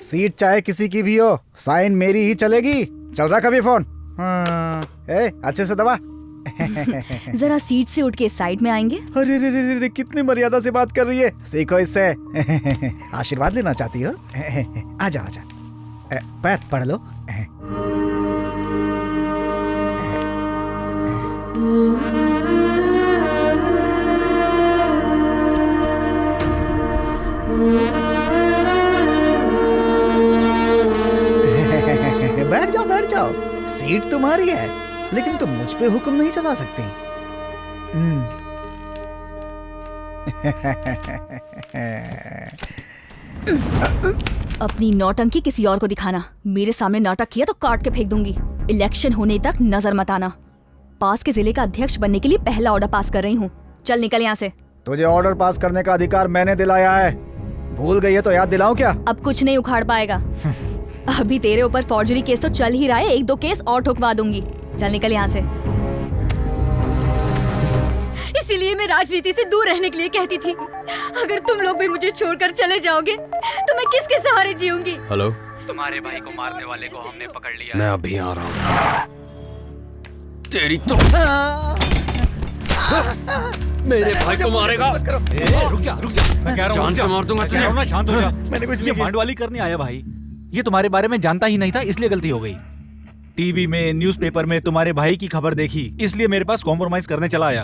Seat चाहे किसी की भी हो, साइन मेरी ही चलेगी। चल रहा कभी फोन? अच्छे से दबा। जरा सीट से उठ के साइड में आएंगे? अरे रे रे रे, कितनी मर्यादा से बात कर रही है, सीखो इससे। आशीर्वाद लेना चाहती हो? आजा आजा, पैर पढ़ लो। बैठ जाओ, सीट तुम्हारी है, लेकिन तुम मुझ पे हुक्म नहीं चला सकती। अपनी नौटंकी किसी और को दिखाना, मेरे सामने नाटक किया तो काट के फेंक दूंगी। इलेक्शन होने तक नजर मत आना। पास के जिले का अध्यक्ष बनने के लिए पहला ऑर्डर पास कर रही हूँ। चल निकल यहाँ से। तुझे ऑर्डर पास करने का अधिकार मैंने दिलाया है, भूल गई है तो याद दिलाऊं क्या? अब कुछ नहीं उखाड़ पाएगा। अभी तेरे ऊपर फॉर्जरी केस तो चल ही रहा है, 1-2 केस और ठुकवा दूंगी। चल निकल यहाँ से। इसीलिए मैं राजनीति से दूर रहने के लिए कहती थी। अगर तुम लोग भी मुझे छोड़कर चले जाओगे तो मैं किसके सहारे जीऊंगी? हेलो, तुम्हारे भाई को मारने वाले को हमने पकड़ लिया। मैं अभी आ रहा हूँ। तेरी तो मेरे भाई को मारेगा। रुक जा। मैं कह रहा हूँ जान से मार दूंगा तुझे। ना, शांत हो जा। मैंने कुछ ये मांडवाली करने आया भाई। ये तुम्हारे बारे में जानता ही नहीं था, इसलिए गलती हो गई। टीवी में, न्यूज़पेपर में तुम्हारे भाई की खबर देखी, इसलिए मेरे पास कॉम्प्रोमाइज करने चला आया।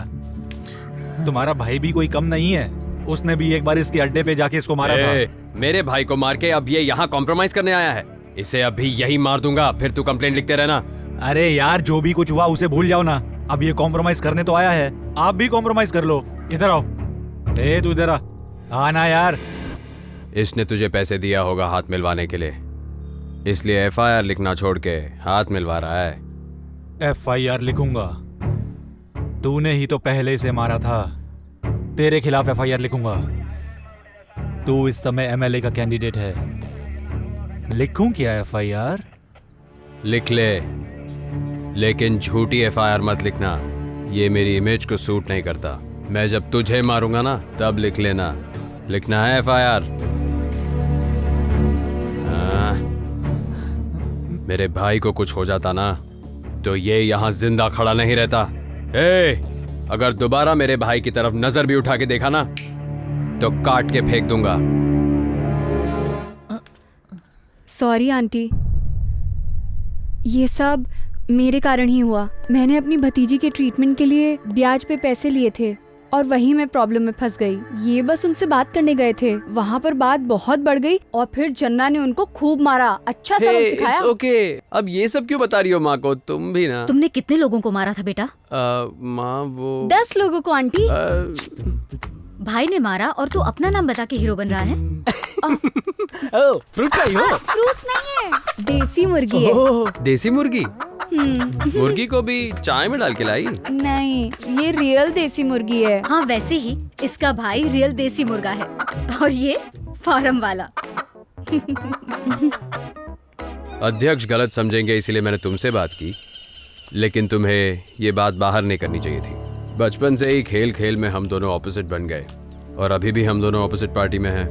तुम्हारा भाई भी कोई कम नहीं है, उसने भी एक बार इसके अड्डे पे जाके इसको मारा था। मेरे भाई को मार के अब ये यहाँ कॉम्प्रोमाइज करने आया है। इसे अभी यही मार दूंगा, फिर तू कंप्लेंट लिखते रहना। अरे यार, जो भी कुछ हुआ उसे भूल जाओ ना। अब ये कॉम्प्रोमाइज करने तो आया है, आप भी कॉम्प्रोमाइज कर लो। इधर आओ। तू इधर आ ना यार। इसने तुझे पैसे दिया होगा हाथ मिलवाने के लिए, इसलिए FIR लिखना छोड़ के हाथ मिलवा रहा है। FIR लिखूंगा? तूने ही तो पहले से मारा था, तेरे खिलाफ FIR लिखूंगा। तू इस समय MLA का कैंडिडेट है, लिखूं क्या FIR? लिख ले, लेकिन झूठी FIR मत लिखना, ये मेरी इमेज को सूट नहीं करता। मैं जब तुझे मारूंगा ना तब लिख लेना। लिखना है FIR। मेरे भाई को कुछ हो जाता ना तो ये यहाँ जिंदा खड़ा नहीं रहता। अगर दोबारा मेरे भाई की तरफ नजर भी उठा के देखा ना तो काट के फेंक दूंगा। सॉरी आंटी, ये सब मेरे कारण ही हुआ। मैंने अपनी भतीजी के ट्रीटमेंट के लिए ब्याज पे पैसे लिए थे और वहीं मैं प्रॉब्लम में फंस गई। ये बस उनसे बात करने गए थे, वहाँ पर बात बहुत बढ़ गई और फिर जन्ना ने उनको खूब मारा। अच्छा सबक सिखाया। ओके, अब ये सब क्यों बता रही हो माँ को? तुम भी ना। तुमने कितने लोगों को मारा था बेटा? माँ वो 10 लोगों को आंटी। भाई ने मारा और तू अपना नाम बता के हीरो बन रहा है। फ्रूट खाई हो? फ्रूट्स नहीं है, देसी मुर्गी है। देसी मुर्गी? मुर्गी को भी चाय में डाल के लाई? नहीं, ये रियल देसी मुर्गी है। हाँ, वैसे ही इसका भाई रियल देसी मुर्गा है और ये फार्म वाला। अध्यक्ष गलत समझेंगे इसीलिए मैंने तुमसे बात की, लेकिन तुम्हें ये बात बाहर नहीं करनी चाहिए थी। बचपन से ही खेल खेल में हम दोनों ऑपोजिट बन गए और अभी भी हम दोनों ऑपोजिट पार्टी में हैं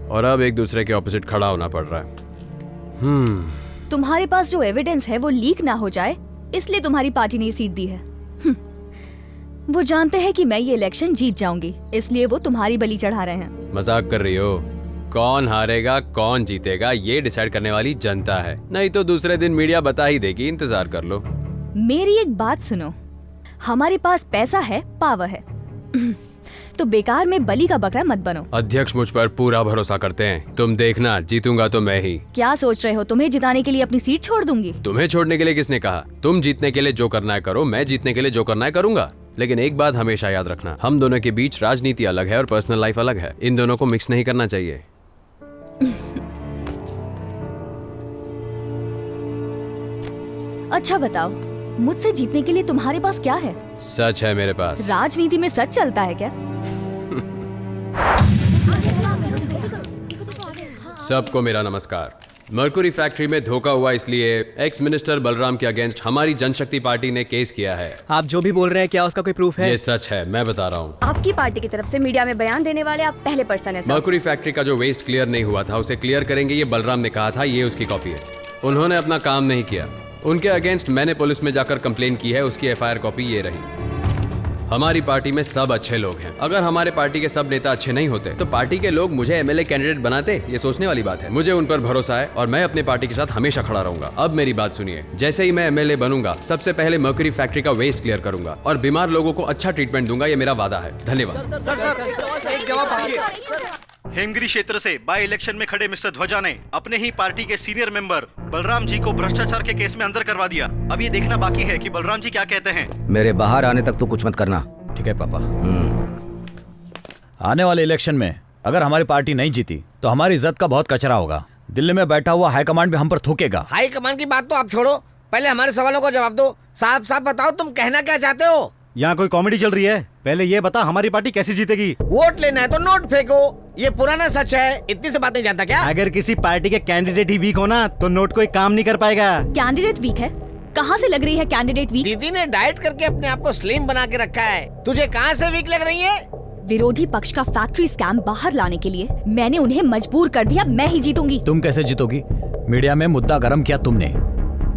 और अब एक दूसरे के ऑपोजिट खड़ा होना पड़ रहा है। तुम्हारे पास जो एविडेंस है वो लीक ना हो जाए, इसलिए तुम्हारी पार्टी ने सीट दी है। वो जानते हैं कि मैं ये इलेक्शन जीत जाऊंगी, इसलिए वो तुम्हारी बलि चढ़ा रहे हैं। मजाक कर रही हो? कौन हारेगा कौन जीतेगा ये डिसाइड करने वाली जनता है, नहीं तो दूसरे दिन मीडिया बता ही देगी, इंतजार कर लो। मेरी एक बात सुनो, हमारे पास पैसा है, पावर है, तो बेकार में बलि का बकरा मत बनो। अध्यक्ष मुझ पर पूरा भरोसा करते हैं, तुम देखना जीतूंगा तो मैं ही। क्या सोच रहे हो, तुम्हें जिताने के लिए अपनी सीट छोड़ दूंगी? तुम्हें छोड़ने के लिए किसने कहा? तुम जीतने के लिए जो करना है करो, मैं जीतने के लिए जो करना है करूंगा। लेकिन एक बात हमेशा याद रखना, हम दोनों के बीच राजनीति अलग है और पर्सनल लाइफ अलग है, इन दोनों को मिक्स नहीं करना चाहिए। अच्छा बताओ, मुझसे जीतने के लिए तुम्हारे पास क्या है? सच है मेरे पास। राजनीति में सच चलता है क्या? सबको मेरा नमस्कार। मरकुरी फैक्ट्री में धोखा हुआ इसलिए एक्स मिनिस्टर बलराम के अगेंस्ट हमारी जनशक्ति पार्टी ने केस किया है। आप जो भी बोल रहे हैं क्या उसका कोई प्रूफ है? ये सच है, मैं बता रहा हूँ। आपकी पार्टी की तरफ से मीडिया में बयान देने वाले आप पहले पर्सन है सर। मरकुरी फैक्ट्री का जो वेस्ट क्लियर नहीं हुआ था उसे क्लियर करेंगे, ये बलराम ने कहा था, ये उसकी कॉपी है। उन्होंने अपना काम नहीं किया। उनके अगेंस्ट मैंने पुलिस में जाकर कंप्लेन की है, उसकी एफआईआर कॉपी ये रही। हमारी पार्टी में सब अच्छे लोग हैं। अगर हमारे पार्टी के सब नेता अच्छे नहीं होते तो पार्टी के लोग मुझे एमएलए कैंडिडेट बनाते? ये सोचने वाली बात है। मुझे उन पर भरोसा है और मैं अपने पार्टी के साथ हमेशा खड़ा रहूंगा। अब मेरी बात सुनिए, जैसे ही मैं एमएलए बनूंगा सबसे पहले मर्क्यूरी फैक्ट्री का वेस्ट क्लियर करूंगा और बीमार लोगों को अच्छा ट्रीटमेंट दूंगा, ये मेरा वादा है। धन्यवाद। हेमगिरी क्षेत्र से बाय इलेक्शन में खड़े मिस्टर ध्वजा ने अपने ही पार्टी के सीनियर मेंबर बलराम जी को भ्रष्टाचार के केस में अंदर करवा दिया। अब ये देखना बाकी है कि बलराम जी क्या कहते हैं। मेरे बाहर आने तक तो कुछ मत करना। ठीक है पापा। आने वाले इलेक्शन में अगर हमारी पार्टी नहीं जीती तो हमारी इज्जत का बहुत कचरा होगा। दिल्ली में बैठा हुआ हाईकमांड भी हम पर थूकेगा। हाईकमांड की बात तो आप छोड़ो, पहले हमारे सवालों का जवाब दो। साफ साफ बताओ तुम कहना क्या चाहते हो? यहाँ कोई कॉमेडी चल रही है? पहले ये बता हमारी पार्टी कैसे जीतेगी? वोट लेना है तो नोट फेंको, ये पुराना सच है। इतनी से बात नहीं जानता क्या? अगर किसी पार्टी के कैंडिडेट ही वीक हो ना तो नोट कोई काम नहीं कर पाएगा। कैंडिडेट वीक है? कहाँ से लग रही है कैंडिडेट वीक? दीदी ने डाइट करके अपने आप को स्लिम बना के रखा है, तुझे कहाँ से वीक लग रही है? विरोधी पक्ष का फैक्ट्री स्कैम बाहर लाने के लिए मैंने उन्हें मजबूर कर दिया। मैं ही जीतूंगी। तुम कैसे जीतोगी? मीडिया में मुद्दा गर्म किया तुमने,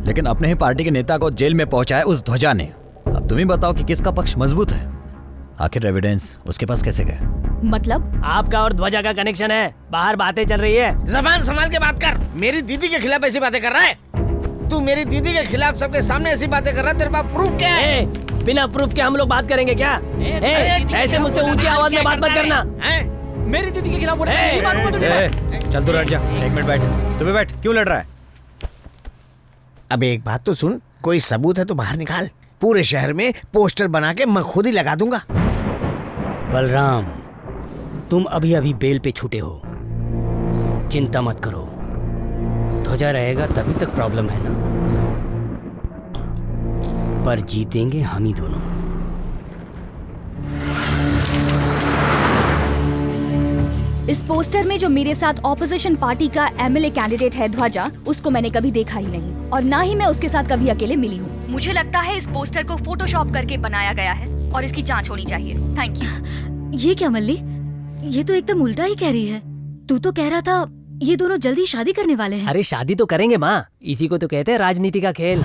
लेकिन अपने ही पार्टी के नेता को जेल में पहुंचाया उस ध्वजा ने। अब तुम ही बताओ कि किसका पक्ष मजबूत है। आखिर एविडेंस उसके पास कैसे गए? मतलब आपका और ध्वजा का कनेक्शन है, बाहर बातें चल रही है। जबान संभाल के बात कर। मेरी दीदी के खिलाफ ऐसी बातें कर रहा है? तू मेरी दीदी के खिलाफ सबके सामने ऐसी बातें कर रहा है, तेरे पास प्रूफ क्या है? बिना प्रूफ के हम लोग बात करेंगे क्या? ऐसे मुझसे ऊंची आवाज में बात मत करना। मेरी दीदी के खिलाफ चल तू लड़ जा। 1 मिनट बैठ। तुम्हें बैठ, क्यों लड़ रहा है? अब एक बात तो सुन, कोई सबूत है तो बाहर निकाल। पूरे शहर में पोस्टर बना के मैं खुद ही लगा दूंगा। बलराम, तुम अभी अभी बेल पे छूटे हो, चिंता मत करो। ध्वजा रहेगा तभी तक प्रॉब्लम है ना, पर जीतेंगे हम ही दोनों। इस पोस्टर में जो मेरे साथ ऑपोजिशन पार्टी का एमएलए कैंडिडेट है ध्वजा, उसको मैंने कभी देखा ही नहीं और ना ही मैं उसके साथ कभी अकेले मिली हूँ। मुझे लगता है इस पोस्टर को फोटोशॉप करके बनाया गया है और इसकी जांच होनी चाहिए। Thank you. ये क्या मल्ली, ये तो एकदम उल्टा ही कह रही है। तू तो कह रहा था ये दोनों जल्दी शादी करने वाले हैं। अरे शादी तो करेंगे माँ, इसी को तो कहते हैं राजनीति का खेल।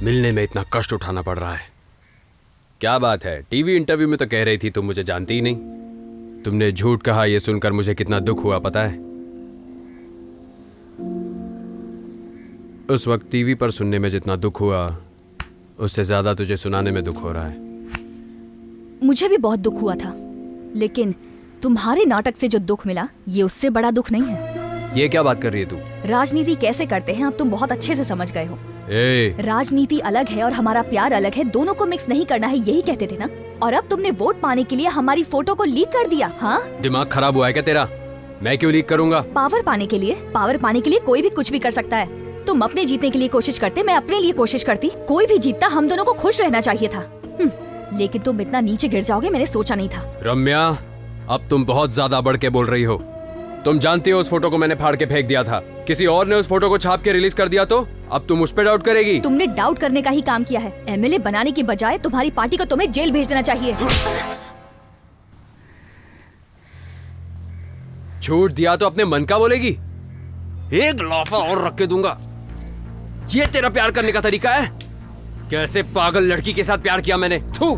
मिलने में इतना कष्ट उठाना पड़ रहा है। क्या बात है? टीवी इंटरव्यू में तो कह रही थी तुम मुझे जानती ही नहीं। तुमने झूठ कहा, ये सुनकर मुझे कितना दुख हुआ पता है? उस वक्त टीवी पर सुनने में जितना दुख हुआ उससे ज्यादा तुझे सुनाने में दुख हो रहा है। मुझे भी बहुत दुख हुआ था, लेकिन तुम्हारे नाटक से जो दुख मिला ये उससे बड़ा दुख नहीं है। ये क्या बात कर रही है तू? राजनीति कैसे करते हैं अब तुम बहुत अच्छे से समझ गए हो। राजनीति अलग है और हमारा प्यार अलग है, दोनों को मिक्स नहीं करना है, यही कहते थे ना। और अब तुमने वोट पाने के लिए हमारी फोटो को लीक कर दिया। हाँ, दिमाग खराब हुआ है क्या तेरा? मैं क्यों लीक करूंगा? पावर पाने के लिए कोई भी कुछ भी कर सकता है। तुम अपने जीतने के लिए कोशिश करते, मैं अपने लिए कोशिश करती। कोई भी जीतता, हम दोनों को खुश रहना चाहिए था। लेकिन तुम इतना नीचे गिर जाओगे मैंने सोचा नहीं था। रम्या, अब तुम बहुत ज्यादा बढ़ के बोल रही हो। तुम जानती हो उस फोटो को मैंने फाड़ के फेंक दिया था, किसी और ने उस फोटो को छाप के रिलीज कर दिया तो अब तुम उस पर डाउट करेगी? तुमने डाउट करने का ही काम किया है। एमएलए बनाने की बजाय तुम्हारी पार्टी को तुम्हें जेल भेज देना चाहिए। छूट दिया तो अपने मन का बोलेगी। एक लाफा और रख के दूंगा। ये तेरा प्यार करने का तरीका है? कैसे पागल लड़की के साथ प्यार किया मैंने। थू।